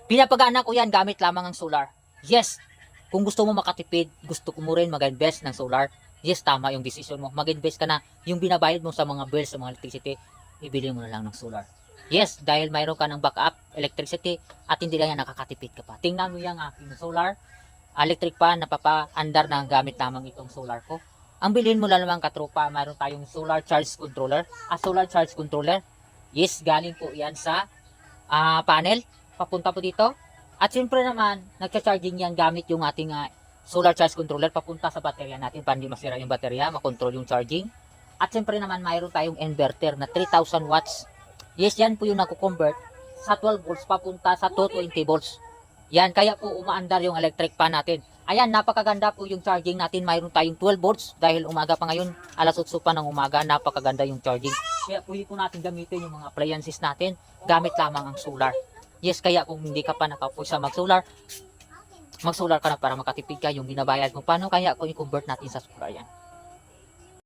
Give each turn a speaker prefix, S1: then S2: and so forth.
S1: Pinapagana ko yan gamit lamang ang solar. Yes, kung gusto mo makatipid, gusto mo rin mag-invest ng solar, yes, tama yung decision mo. Mag-invest ka na, yung binabayad mo sa mga bills, sa mga electricity, ibili mo na lang ng solar. Yes, dahil mayroon ka ng backup electricity at hindi lang yan nakakatipid ka pa. Tingnan mo yung aking solar, electric pan, napapa-andar na gamit lamang itong solar ko. Ang bilhin mo lang naman katropa, mayroon tayong solar charge controller. Solar charge controller, yes, galing po yan sa panel, papunta po dito. At siyempre naman, nagcha-charging yan gamit yung ating solar charge controller papunta sa baterya natin para hindi masira yung baterya, makontrol yung charging. At siyempre naman, mayroon tayong inverter na 3,000 watts. Yes, yan po yung nako-convert sa 12 volts papunta sa 220 volts. Yan, kaya po umaandar yung electric pan natin. Ayan, napakaganda po yung charging natin. Mayroon tayong 12 volts dahil umaga pa ngayon, alas 8 pa ng umaga, napakaganda yung charging. Kaya pwede po natin gamitin yung mga appliances natin gamit lamang ang solar. Yes, kaya kung hindi ka pa nakapusa mag-solar, mag-solar ka na para makatipid ka yung binabayad mo. Paano kaya kung i-convert natin sa solar yan?